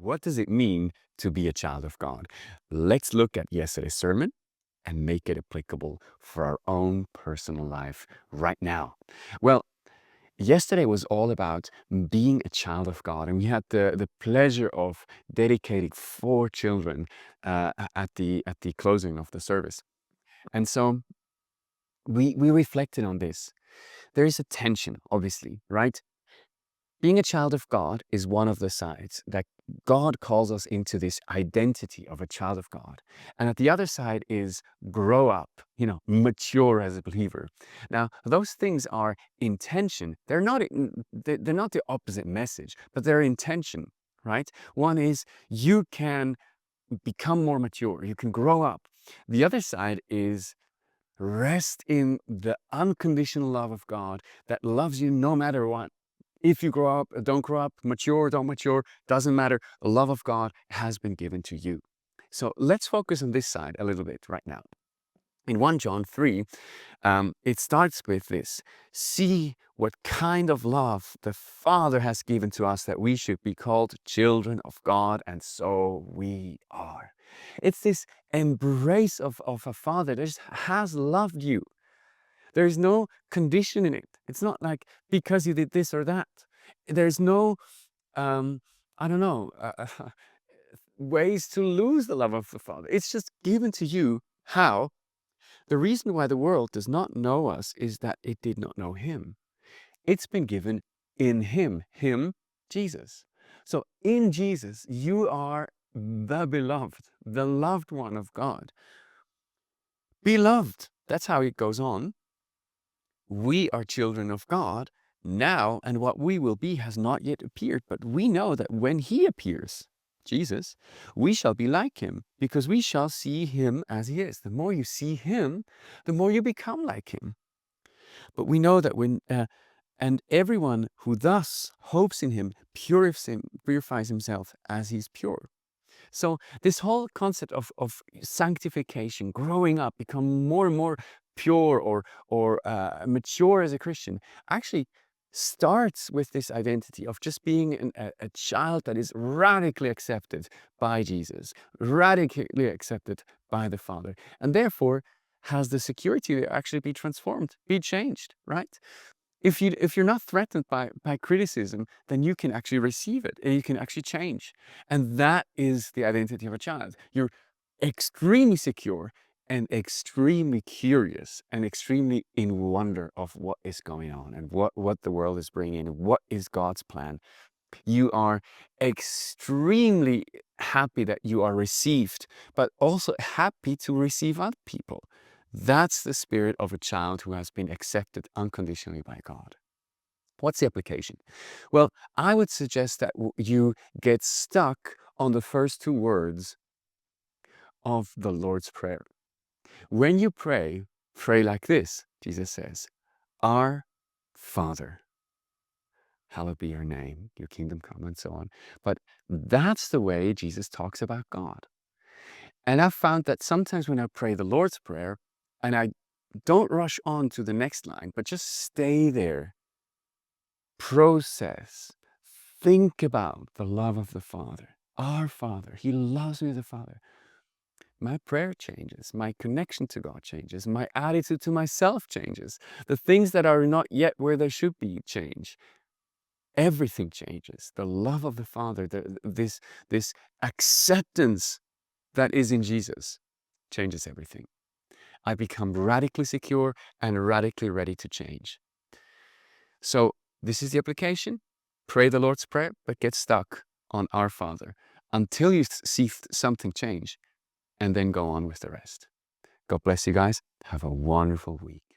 What does it mean to be a child of God? Let's look at yesterday's sermon and make it applicable for our own personal life right now. Well, yesterday was all about being a child of God, and we had the pleasure of dedicating 4 children at the closing of the service. And so we reflected on this. There is a tension, obviously, right? Being a child of God is one of the sides that God calls us into this identity of a child of God. And at the other side is grow up, mature as a believer. Now, those things are in tension. They're not the opposite message, but they're in tension, right? One is you can become more mature, you can grow up. The other side is rest in the unconditional love of God that loves you no matter what. If you grow up, don't grow up, mature, don't mature, doesn't matter. The love of God has been given to you. So let's focus on this side a little bit right now. In 1 John 3, it starts with this: see what kind of love the Father has given to us that we should be called children of God, and so we are. It's this embrace of a Father that just has loved you. There is no condition in it. It's not like because you did this or that. There's no, um, I don't know, ways to lose the love of the Father. It's just given to you. How? The reason why the world does not know us is that it did not know Him. It's been given in Him, Jesus. So in Jesus, you are the beloved, the loved one of God. Beloved, that's how it goes on. We are children of God now, and what we will be has not yet appeared. But we know that when He appears, Jesus, we shall be like Him, because we shall see Him as He is. The more you see Him, the more you become like Him. But we know that and everyone who thus hopes in Him purifies himself as He's pure. So this whole concept of sanctification, growing up, become more and more pure or mature as a Christian, actually starts with this identity of just being a child that is radically accepted by Jesus, radically accepted by the Father, and therefore has the security to actually be transformed, be changed, right? If you're not threatened by criticism, then you can actually receive it and you can actually change. And that is the identity of a child. You're extremely secure and extremely curious and extremely in wonder of what is going on and what the world is bringing, what is God's plan. You are extremely happy that you are received, but also happy to receive other people. That's the spirit of a child who has been accepted unconditionally by God. What's the application? Well, I would suggest that you get stuck on the first 2 words of the Lord's Prayer. When you pray, pray like this. Jesus says, Our Father, hallowed be your name, your kingdom come, and so on. But that's the way Jesus talks about God. And I've found that sometimes when I pray the Lord's Prayer, and I don't rush on to the next line, but just stay there, process, think about the love of the Father. Our Father, He loves me as a Father. My prayer changes, my connection to God changes, my attitude to myself changes. The things that are not yet where they should be change. Everything changes. The love of the Father, this acceptance that is in Jesus changes everything. I become radically secure and radically ready to change. So this is the application. Pray the Lord's Prayer, but get stuck on Our Father until you see something change, and then go on with the rest. God bless you guys. Have a wonderful week.